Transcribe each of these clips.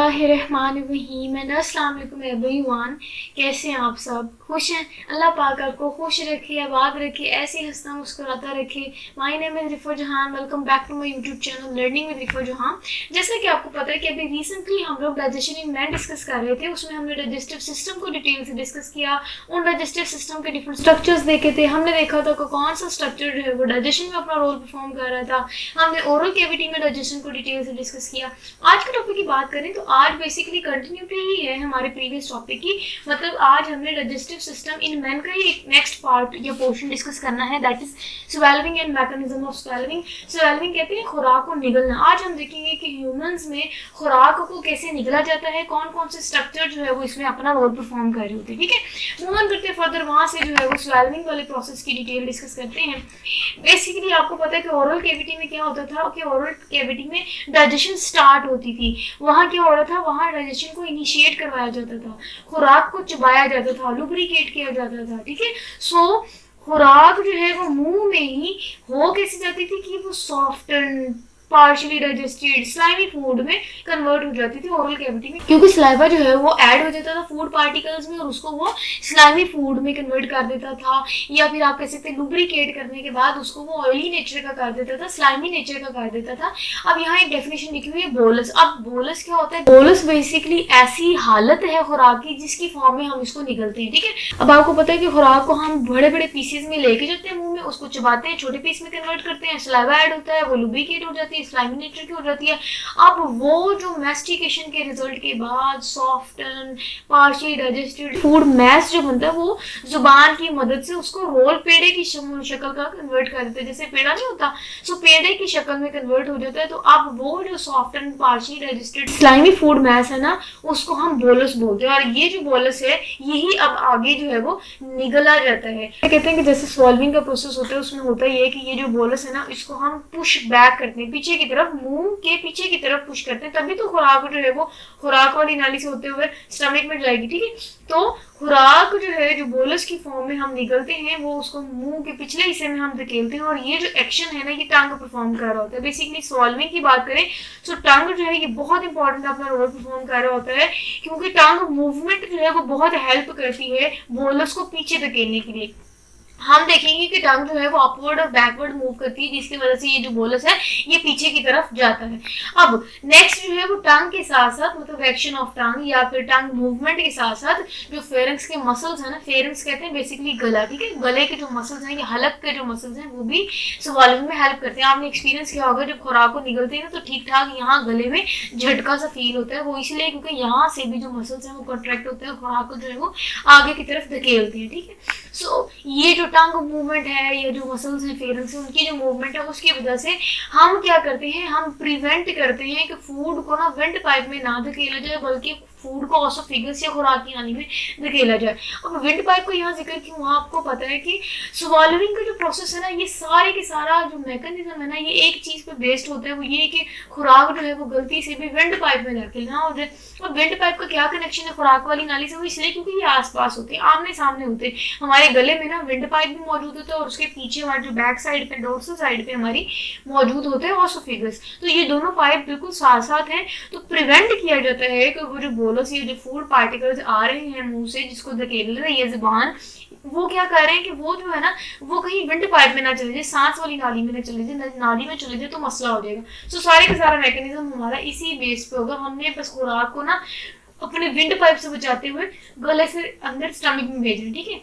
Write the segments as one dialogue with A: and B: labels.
A: बिस्मिल्लाहिर्रहमानिर्रहीम एंड अस्सलाम वालेकुम एवरीवन। कैसे हैं आप सब? खुश हैं? अल्लाह पाक आपको खुश रखे, आबाद रखे, ऐसे हंसता मुस्कुराता रखे। My name is Rifa Jahan. Welcome back to my YouTube channel learning with Rifa Jahan. जैसा कि आपको पता है कि अभी रिसेंटली हम लोग डाइजेशन इन मैन डिस्कस कर रहे थे, उसमें हमने डाइजेस्टिव सिस्टम को डिटेल से डिस्कस किया। उन डाइजेस्टिव सिस्टम के डिफरेंट स्ट्रक्चर्स देखे थे। हमने देखा था कि कौन सा स्ट्रक्चर जो है वो डाइजेशन में अपना रोल परफॉर्म कर रहा था। हमने ओरल कैविटी में डाइजेशन को डिटेल से डिस्कस किया। आज के टॉपिक की बात करें तो आज बेसिकली कंटिन्यूटी ही है हमारे प्रीवियस टॉपिक की। मतलब आज हमने डाइजेस्टिव सिस्टम इन मैन का ही एक नेक्स्ट पार्ट या पोर्शन डिस्कस करना है, that is स्वेलविंग and mechanism of स्वेलविंग। स्वेलविंग कहते हैं खुराक को निगलना। आज हम देखेंगे कि ह्यूमंस में खुराक को कैसे निगला जाता है, कौन कौन से स्ट्रक्चर जो है वो इसमें अपना रोल परफॉर्म कर रहे होते हैं। ठीक है, मूव ऑन करते फर्दर, वहां से जो है वो स्वेलविंग वाले प्रोसेस की डिटेल डिस्कस करते हैं। बेसिकली आपको पता है कि ओरल कैविटी में क्या होता था कि ओरल कैविटी में डाइजेशन स्टार्ट होती थी। वहाँ क्या हो रहा था, वहाँ डाइजेशन को इनिशिएट करवाया जाता था, खुराक को चबाया जाता था, लुब्रिकेट किया जाता था। ठीक है, सो खुराक जो है वो मुंह में ही हो कैसे जाती थी कि वो soft partially digested slimy food में कन्वर्ट हो जाती थी ओरल कैविटी में, क्योंकि स्लाइवा जो है वो ऐड हो जाता था फूड पार्टिकल्स में और उसको वो स्लाइमी फूड में कन्वर्ट कर देता था, या फिर आप कह सकते हैं लुब्रिकेट करने के बाद उसको वो ऑयली नेचर का कर देता था, स्लाइमी नेचर का कर देता था। अब यहाँ एक डेफिनेशन लिखी हुई है बोलस। अब बोलस क्या होता है? बोलस बेसिकली ऐसी हालत है खुराक की जिसकी फॉर्म में हम इसको निकलते हैं। ठीक है, अब आपको पता है कि खुराक को हम बड़े बड़े पीसेज में लेके जाते हैं मुंह में, उसको चबाते हैं, छोटे पीस में कन्वर्ट करते हैं, स्लाइवा ऐड होता है, वो लुब्रिकेट हो जाती है, स्लाइमी नेचर की हो जाती है। अब वो जो मैस्टिकेशन के रिजल्ट के बाद soften partially digested food mass जो बनता है वो जुबान की मदद से उसको रोल पेड़े की शक्ल का कन्वर्ट कर देते हैं। जैसे पेड़ा नहीं होता, सो पेड़े की शक्ल में कन्वर्ट हो जाता है। तो अब वो जो soften partially digested slimy food mass है ना, उसको हम बोलस बोलते हैं। और ये जो बोलस है यही अब आगे जो है वो निगला जाता है। कहते हैं कि जैसे सॉल्विंग का प्रोसेस होता है उसमें होता ये है कि ये जो बोलस है ना इसको हम पुश बैक करते हैं, पीछे की तरफ, मुंह के पीछे की तरफ पुश करते हैं, तभी तो खुराक जो है वो खुराक वाली नाली से होते हुए स्टमक में जाएगी। ठीक है, तो खुराक जो है जो बोलस की फॉर्म में हम निकलते हैं वो उसको मुंह के पिछले हिस्से में हम धकेलते हैं, और ये जो एक्शन है ना ये टंग परफॉर्म कर रहा होता है। बेसिकली सॉल्विंग की बात करें तो टंग जो है ये बहुत इंपॉर्टेंट अपना रोल परफॉर्म कर रहा होता है, क्योंकि टंग मूवमेंट जो है वो बहुत हेल्प करती है बोलस को पीछे धकेलने के लिए। हम देखेंगे कि टंग जो है वो अपवर्ड और बैकवर्ड मूव करती है, जिसकी वजह से ये जो बोलस है ये पीछे की तरफ जाता है। अब नेक्स्ट जो है वो टंग के साथ साथ, मतलब एक्शन ऑफ टंग या फिर टंग मूवमेंट के साथ साथ जो फेरेंक्स के मसल्स है ना, फेरेंक्स कहते हैं बेसिकली गला। ठीक है, गले के जो मसल्स हैं, ये हलक के जो मसल्स हैं वो भी स्वॉलिंग में हेल्प करते हैं। आपने एक्सपीरियंस किया होगा जब खुराक को निगलते हैं ना तो ठीक ठाक यहाँ गले में झटका सा फील होता है, वो इसलिए क्योंकि यहाँ से भी जो मसल्स हैं वो कॉन्ट्रैक्ट होते हैं, खुराक को जो है वो आगे की तरफ धकेलते हैं। ठीक है, सो ये जो टंग मूवमेंट है, ये जो मसल्स हैं फेरेंक्स से, उनकी जो मूवमेंट है उसकी वजह से हम क्या करते हैं, हम प्रिवेंट करते हैं कि फूड को ना विंड पाइप में ना धकेला जाए, बल्कि फूड को ऑसोफेगस या खुराक की नाली में धकेला जाए। अब विंड पाइप को यहाँ जिक्र क्यों हुआ, आपको पता है कि स्वॉलोइंग का जो प्रोसेस है ना ये सारे के सारा जो मैकेनिज्म है ना ये एक चीज पे बेस्ड होता है, वो ये कि खुराक जो है वो गलती से भी विंड पाइप में धकेलना हो जाए। और विंड पाइप का क्या कनेक्शन है खुराक वाली नाली से, वो इसलिए क्योंकि ये आसपास होते हैं, आमने सामने होते हैं। हमारे गले में ना विंड पाइप भी मौजूद होता है और उसके पीछे हमारे जो बैक साइड पे डोर्सल साइड पे हमारी मौजूद होते हैं ऑसोफेगस। तो ये दोनों पाइप बिल्कुल साथ साथ हैं, तो प्रिवेंट किया जाता है कि वो जो बोलस, ये जो फूड पार्टिकल्स आ रहे हैं मुंह से जिसको धकेल रहा है ये जुबान, वो क्या कर रहे हैं कि वो जो है ना वो कहीं विंड पाइप में ना चले जाए, सांस वाली नाली में ना चले जाए, नाली में चले जाए तो मसला हो जाएगा। सो सारे का सारा मैकेनिज्म हमारा इसी बेस पे होगा। हमने बस खुराक को ना अपने विंड पाइप से बचाते हुए गले से अंदर स्टमक में भेजना। ठीक है,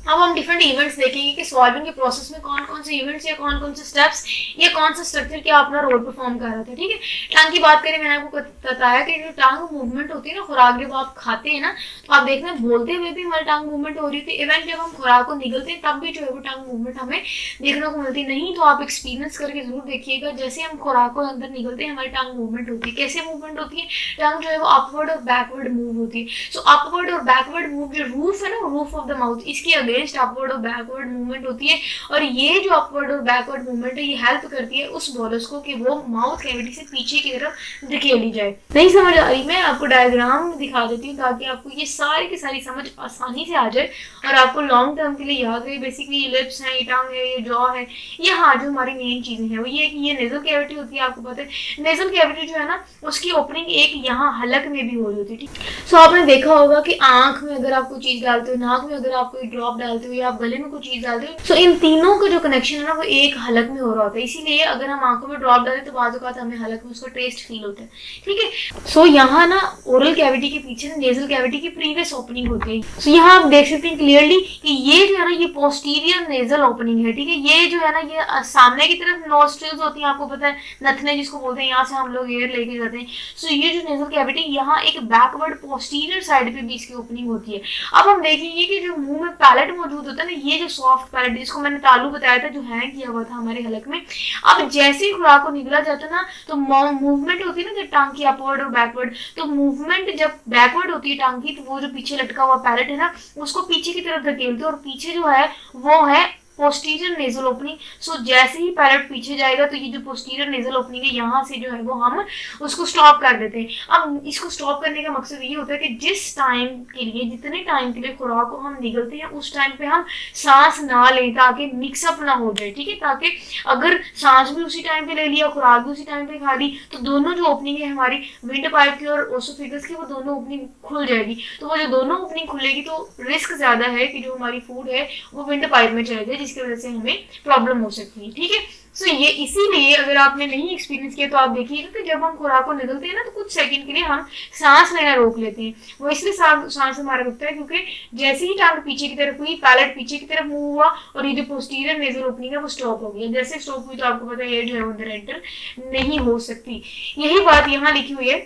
A: अब हम डिफरेंट इवेंट्स देखेंगे कि सॉल्विंग के प्रोसेस में कौन कौन से इवेंट्स या कौन कौन से स्टेप्स या कौन सा स्ट्रक्चर क्या अपना रोल परफॉर्म कर रहा था। ठीक है, टंग की बात करें, मैंने आपको बताया कि जो टंग मूवमेंट होती है ना खुराक जब आप खाते हैं ना तो आप देखना बोलते हुए भी हमारी टंग मूवमेंट हो रही थी, इवन जब हम खुराक को निगलते हैं तब भी जो है वो टंग मूवमेंट हमें देखने को मिलती नहीं। तो आप एक्सपीरियंस करके जरूर देखिएगा, जैसे हम खुराक को अंदर निगलते हैं हमारी टंग मूवमेंट होती है। कैसे मूवमेंट होती है, टंग जो है वो अपवर्ड और बैकवर्ड मूव होती है। सो अपवर्ड और बैकवर्ड मूव जो रूफ है ना, रूफ ऑफ द माउथ, इसके अगेंस्ट अगेंस्ट अपवर्ड और बैकवर्ड मूवमेंट होती है, और ये जो अपवर्ड और बैकवर्ड मूवमेंट है ये हेल्प करती है उस बोलस को कि वो माउथ कैविटी से पीछे की तरफ धकेली जाए। नहीं समझ आ रही, मैं आपको डायग्राम दिखा देती हूँ ताकि आपको ये सारी की सारी समझ आसानी से आ जाए और आपको लॉन्ग टर्म के लिए याद रहे। बेसिकली ये लिप्स है, ये टंग है, ये जॉ है, ये हाँ जो हमारी मेन चीजें हैं वो ये है कि ये नेजल कैविटी होती है। आपको पता है नेजल कैविटी जो है ना उसकी ओपनिंग एक यहाँ हलक में भी हो रही होती है, ठीक। सो आपने देखा होगा कि आंख में अगर आप कोई चीज डालते हो, नाक में अगर आप कोई ड्रॉप डालते हो या आप गले में कोई चीज डालते हो, सो इन तीनों का जो कनेक्शन है ना वो एक हलक में हो रहा होता है। इसीलिए अगर हम आंखों में ड्रॉप डालें तो बाज़ औक़ात हमें हलक में उसका टेस्ट फील होता है, ठीक है। सो यहाँ ना ओरल कैविटी के पीछे नेजल कैविटी की प्रीवियस ओपनिंग होती है। सो यहाँ आप देख सकते हैं क्लियरली कि ये जो है ना ये पोस्टीरियर नेजल ओपनिंग है, ठीक है। ये जो है ना ये सामने की तरफ नोस्ट्रिल्स होती है, आपको पता है नथने जिसको बोलते हैं, यहाँ से हम लोग एयर लेके जाते हैं। सो ये जो नेजल कैविटी यहाँ एक बैकवर्ड पोस्टीरियर साइड पे भी इसकी ओपनिंग होती है। अब हम देखेंगे कि जो मुंह में पैलेट मौजूद होता है ना, ये जो सॉफ्ट पैलेट जिसको मैंने तालू बताया था जो हैंग किया हुआ था हमारे हलक में, अब जैसे ही खुराक को निगला जाता है ना तो मूवमेंट होती है ना जब टांग की अपवर्ड और बैकवर्ड, तो मूवमेंट जब बैकवर्ड होती है टांग की तो वो जो पीछे लटका हुआ पैलेट है ना उसको पीछे की तरफ धकेलते हैं, और पीछे जो है वो है पोस्टीरियर नेजल ओपनिंग। सो जैसे ही पैलेट पीछे जाएगा तो ये जो पोस्टीरियर नेजल ओपनिंग है यहाँ से जो है वो हम उसको स्टॉप कर देते हैं। अब इसको स्टॉप करने का मकसद ये होता है कि जिस टाइम के लिए, जितने टाइम के लिए खुराक को हम निगलते हैं उस टाइम पे हम सांस ना लें ताकि मिक्सअप ना हो जाए, ठीक है। ताकि अगर सांस भी उसी टाइम पे ले लिया, खुराक भी उसी टाइम पे खा ली, तो दोनों जो ओपनिंग है हमारी विंड पाइप की और ओसोफेगस की वो दोनों ओपनिंग खुल जाएगी। तो वो जो दोनों ओपनिंग खुलेगी तो रिस्क ज्यादा है कि जो हमारी फूड है वो विंड पाइप में चले जाए, जिसकी वजह से हमें प्रॉब्लम हो सकती है, ठीक है। सो ये इसीलिए अगर आपने नहीं एक्सपीरियंस किया तो आप देखिएगा कि जब हम खुराक को निगलते हैं ना तो कुछ सेकंड के लिए हम सांस लेना रोक लेते हैं। वो इसलिए सांस हमारा रुकता है क्योंकि जैसे ही टांग पीछे की तरफ हुई, पैलेट पीछे की तरफ मूव हुआ और ये जो पोस्टीरियर नेजल ओपनिंग है वो स्टॉप हो गया। जैसे स्टॉप हुई तो आपको पता है एयर जो है अंदर एंटर नहीं हो सकती। यही बात यहाँ लिखी हुई है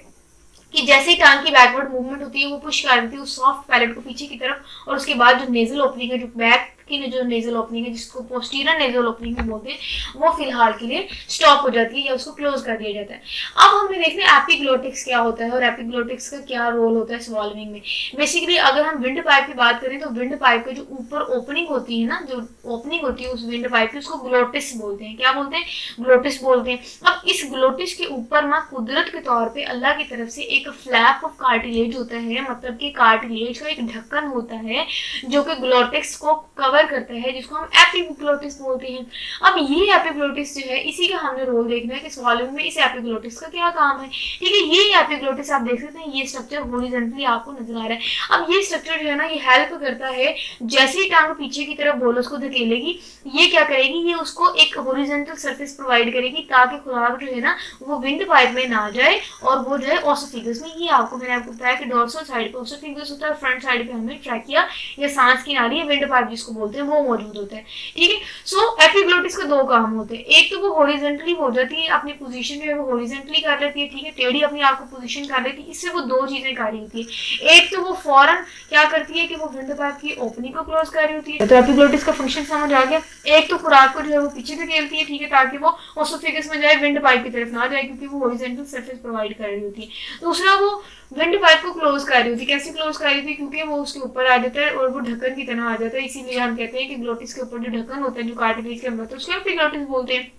A: कि जैसे ही टांग की बैकवर्ड मूवमेंट होती है वो पुश कर देती है उस सॉफ्ट पैलेट को पीछे की तरफ, और उसके बाद जो नेजल ओपनिंग है, जो बैक की जो नेजल ओपनिंग है जिसको पोस्टीरियर नेजल ओपनिंग भी बोलते हैं, वो फिलहाल के लिए स्टॉप हो जाती है या उसको क्लोज कर दिया जाता है। अब हमें देखते हैं एपिग्लोटिक्स क्या होता है और एपिग्लोटिक्स का क्या रोल होता है स्वॉल्विंग में। बेसिकली अगर हम विंड पाइप की बात करें तो विंड पाइप के जो ऊपर ओपनिंग होती है ना, जो ओपनिंग होती है उस विंड पाइप की, उसको ग्लोटिस बोलते हैं। क्या बोलते हैं? ग्लोटिस बोलते हैं। अब इस ग्लोटिस के ऊपर ना कुदरत के तौर पे अल्लाह की तरफ से एक फ्लैप ऑफ कार्टिलेज होता है, मतलब कि कार्टिलेज का एक ढक्कन होता है जो कि ग्लोटिक्स को कवर करता है, जिसको हम एपिग्लोटिस बोलते हैं। अब ये एपिग्लोटिस जो है इसी का हमने रोल देखना है कि स्वॉलिंग में इस एपिग्लोटिस का क्या काम है, ठीक है। ये एपिग्लोटिस आप देख सकते हैं, ये स्ट्रक्चर हॉरिजॉन्टली आपको नजर आ रहा है। अब ये स्ट्रक्चर जो है ना ये हेल्प करता है, जैसे ही टांग पीछे की तरफ बोलस को धकेलेगी ये क्या करेगी, ये उसको एक हॉरिजॉन्टल सरफेस प्रोवाइड करेगी ताकि खुराक जो है ना वो विंड पाइप में ना जाए और वो जो है ओसोफेगस में, ये मैंने आपको बताया कि डोर्सल साइड पे ओसोफेगस होता है, फ्रंट साइड पे हमें ट्रैकिया या सांस की नाली या विंड पाइप जिसको बोलते हैं वो मौजूद होता है, ठीक है। सो एपिग्लोटिस का दो काम होते हैं, एक तो वो हॉरिजॉन्टली हो जाती है, अपनी पोजीशन जो है वो हॉरिजॉन्टली कर लेती है, ठीक है, टेढ़ी अपनी आप को पोजीशन कर लेती है। इससे वो दो चीजें कर रही होती है, एक तो वो फौरन क्या करती है कि वो विंड पाइप की ओपनिंग को क्लोज कर रही होती है, तो एपिग्लोटिस का फंक्शन समझ आ गया। एक तो खुराक को जो है वो पीछे धकेलती है, ठीक है, ताकि वो ओसोफेगस में जाए, विंड पाइप की तरफ ना जाए क्योंकि वो हॉरिजॉन्टल सरफेस प्रोवाइड कर रही होती है। दूसरा वो विंड पाइप को क्लोज कर रही होती है। कैसे क्लोज कर रही थी? क्योंकि वो उसके ऊपर आ जाता है और वो ढक्कन की तरह आ जाता है, इसीलिए हम कहते हैं कि ग्लोटिस के ऊपर जो ढक्कन होता है जो कार्टिलेज के अंदर होता है उसको एपिग्लोटिस बोलते हैं।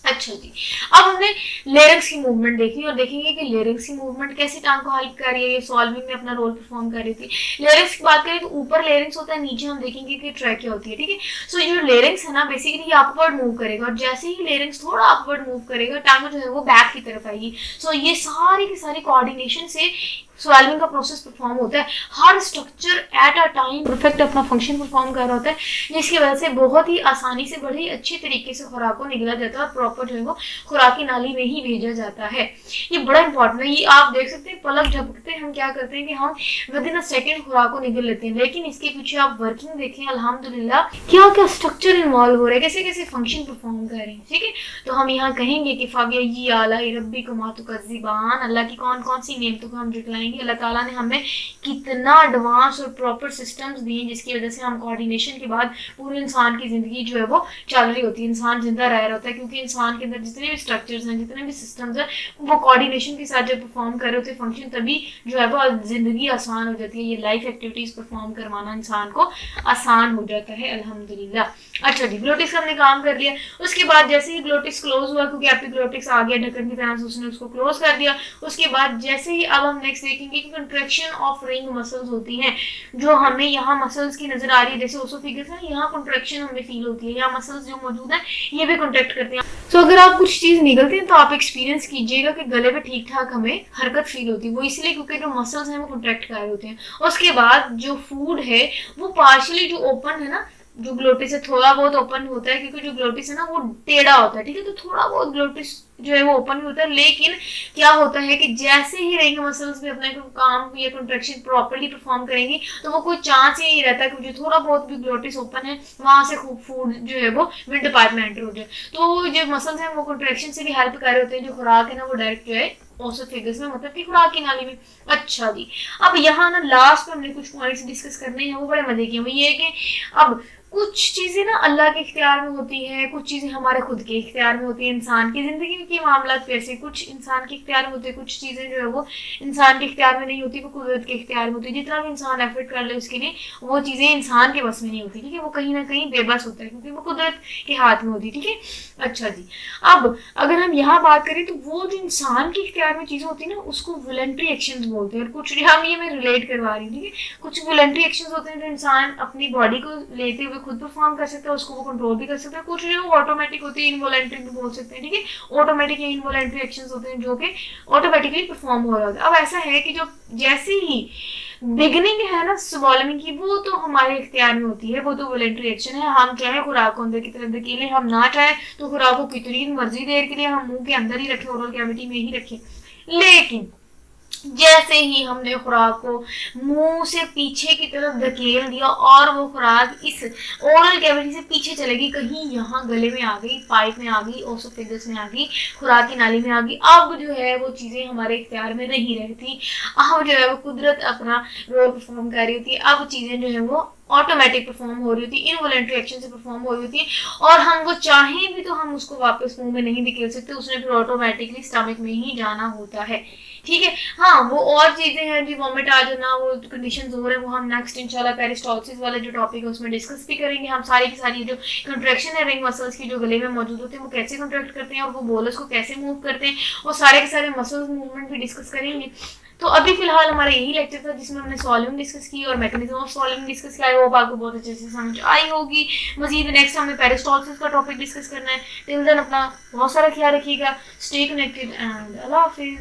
A: अच्छा जी, अब हमने लेरिंक्स की मूवमेंट देखी और देखेंगे कि लेरिंक्स की मूवमेंट कैसे टांग को हेल्प कर रही है, ये सॉल्विंग में अपना रोल परफॉर्म कर रही थी। लेरिंक्स की बात करें तो ऊपर लेरिंक्स होता है, नीचे हम देखेंगे कि ट्रैकिया होती है, ठीक है। सो ये जो लेरिंक्स है ना बेसिकली ये अपवर्ड मूव करेगा और जैसे ही लेरिंक्स थोड़ा अपवर्ड मूव करेगा टांग जो है वो बैक की तरफ आएगी। सो ये सारी की सारी कोऑर्डिनेशन से स्वॉल्विंग का प्रोसेस परफॉर्म होता है। हर structure at a time perfect अपना फंक्शन परफॉर्म कर रहा होता है, जिसकी वजह से बहुत ही आसानी से बड़े अच्छे तरीके से खुराक को निगला जाता है और प्रॉपर जो है वो खुराकी नाली में ही भेजा जाता है। ये बड़ा इंपॉर्टेंट है, ये आप देख सकते हैं पलक झपकते हम क्या करते हैं कि हम विद इन अ सेकेंड खुराक को निगल लेते हैं, लेकिन इसके पीछे आप वर्किंग देखें अल्हम्दुलिल्लाह क्या क्या स्ट्रक्चर इन्वॉल्व हो रहा है, कैसे कैसे फंक्शन परफॉर्म कर रहे हैं, ठीक है। तो हम यहाँ कहेंगे कि फाबिय्यी आलाई रब्बिकुमा तुकज़्ज़िबान, अल्लाह की कौन कौन सी नेमतों को हम जुटलाएंगे। अल्लाह ताला ने हमें कितना एडवांस और प्रॉपर सिस्टम्स दिए जिसकी वजह से हम कोऑर्डिनेशन के बाद पूरे इंसान की जिंदगी जो है वो चल रही होती है, इंसान जिंदा रह रहा होता है, क्योंकि इंसान इंसान के अंदर जितने भी स्ट्रक्चर्स हैं, जितने भी सिस्टम्स हैं, वो कोऑर्डिनेशन के साथ जब परफॉर्म कर रहे होते हैं फंक्शन, तभी जो है वो ज़िंदगी आसान हो जाती है। ये लाइफ एक्टिविटीज़ परफॉर्म करवाना इंसान को आसान हो जाता है अल्हम्दुलिल्लाह। अच्छा जी, ग्लोटिक्स का हमने काम कर लिया। उसके बाद जैसे ही ग्लोटिक्स क्लोज हुआ, क्योंकि एपिग्लोटिक्स आ गया ढक्कन की तरह से, उसने उसको क्लोज कर दिया। उसके बाद जैसे ही अब हम नेक्स्ट देखेंगे कि कंट्रैक्शन ऑफ रिंग मसल्स होती हैं, जो हमें यहाँ मसल्स की नजर आ रही है, जैसे ओसोफिगस है, यहाँ कंट्रैक्शन हमें फील होती है, यहाँ मसल्स जो मौजूद है ये भी कॉन्ट्रैक्ट करते हैं। तो अगर आप कुछ चीज निकलते हैं तो आप एक्सपीरियंस कीजिएगा कि गले में ठीक ठाक हमें हरकत फील होती है, वो इसलिए क्योंकि जो मसल्स हैं वो कॉन्ट्रैक्ट कर रहे होते हैं। उसके बाद जो फूड है वो पार्शियली जो ओपन है ना, जो ग्लोटिस है थोड़ा बहुत ओपन होता है, क्योंकि जो ग्लोटिस है ना वो टेढ़ा होता है, ठीक है, तो थोड़ा बहुत ग्लोटिस जो है वो ओपन होता है। लेकिन क्या होता है कि जैसे ही रिंग मसल्स भी अपने काम या कंट्रैक्शन प्रॉपर्ली परफॉर्म करेंगी, तो वो कोई चांस ही नहीं रहता कि जो थोड़ा बहुत भी ग्लोटिस ओपन है वहां से खूब फूड जो है वो विंडो पाइप में एंटर हो जाए। तो जो मसल्स हैं वो कंट्रैक्शन से भी हेल्प कर रहे होते हैं, जो खुराक है ना वो डायरेक्ट जो है ओसोफेगस में, मतलब कि खुराक की नाली में। अच्छा जी, अब यहाँ ना लास्ट में हमने कुछ पॉइंट्स डिस्कस करने हैं, वो बड़े मजे के हैं। वो ये कि अब कुछ चीजें ना अल्लाह के इख्तियार में होती है, कुछ चीजें हमारे खुद के इख्तियार में होती है। इंसान की जिंदगी के मामला वैसे कुछ इंसान के इख्तियार में होते हैं, कुछ चीजें जो है वो इंसान के इख्तियार में नहीं होती, वो कुदरत के इख्तियार में होती है। जितना भी इंसान एफर्ट कर ले उसके लिए, वो चीजें इंसान के बस में नहीं होती, ठीक है, वो कहीं ना कहीं बेबस होता है, क्योंकि वो कुदरत के हाथ में होती है, ठीक है। अच्छा जी, अब अगर हम यहाँ बात करें तो वो जो इंसान के इख्तियार में चीजें होती है ना, उसको वॉलंटरी एक्शंस बोलते हैं। और कुछ हम ये मैं रिलेट करवा रही हूँ, ठीक है, कुछ वॉलंटरी एक्शंस होते हैं जो इंसान अपनी बॉडी को लेते हुए खुद परफॉर्म कर सकता है, उसको वो कंट्रोल भी कर सकता है। कुछ जो ऑटोमेटिक होती है, इनवॉलंटरी भी बोल सकते हैं, ठीक है, ऑटोमेटिक या इनवॉलंटरी एक्शंस होते हैं जो कि ऑटोमेटिकली परफॉर्म हो जाता है। अब ऐसा है कि जो जैसे ही बिगनिंग है ना स्वॉलोइंग की, वो तो हमारे इख्तियार में होती है, वो तो वॉलंटरी एक्शन है। हम चाहे खुराक को अंदर की तरफ धकेलें, हम ना चाहे तो खुराक को कितनी मर्जी देर के लिए हम मुंह के अंदर ही रखें, ओरल कैविटी में ही रखें। लेकिन जैसे ही हमने खुराक को मुंह से पीछे की तरफ धकेल दिया और वो खुराक इस ओरल कैविटी से पीछे चलेगी, कहीं यहाँ गले में आ गई, पाइप में आ गई, ओसोफेगस में आ गई, खुराक की नाली में आ गई, अब जो है वो चीजें हमारे इख्तियार में नहीं रहती। अब जो है वो कुदरत अपना रोल परफॉर्म कर रही होती है। अब चीजें जो है वो ऑटोमेटिक परफॉर्म हो रही होती है, इनवॉलंटरी एक्शन से परफॉर्म हो रही होती है, और हम वो चाहें भी तो हम उसको वापस मुंह में नहीं निकल सकते, उसने फिर ऑटोमेटिकली स्टमक में ही जाना होता है, ठीक है। हाँ, वो और चीजें हैं जी, वॉमिट आ जाना, वो कंडीशंस हो रहे हैं, वो हम नेक्स्ट इंशाल्लाह पेरिस्टाल्सिस वाला जो टॉपिक है उसमें डिस्कस भी करेंगे। हम सारी की सारी जो कंट्रैक्शन है रिंग मसल्स की जो गले में मौजूद होते हैं वो कैसे कंट्रैक्ट करते हैं और वो बोलस को कैसे मूव करते हैं, और सारे के सारे मसल्स मूवमेंट भी डिस्कस करेंगे। तो अभी फिलहाल हमारा यही लेक्चर था जिसमें हमने सॉल्विंग डिस्कस की और मैकेनिज्म ऑफ सॉल्विंग डिस्कस किया। आई होप आपको बहुत अच्छे से समझ आई होगी। मजीद नेक्स्ट हमें पेरिस्टाल्सिस का टॉपिक डिस्कस करना है। टिल देन अपना बहुत सारा ख्याल रखिएगा। स्टे कनेक्टेड एंड अल्लाह हाफिज़।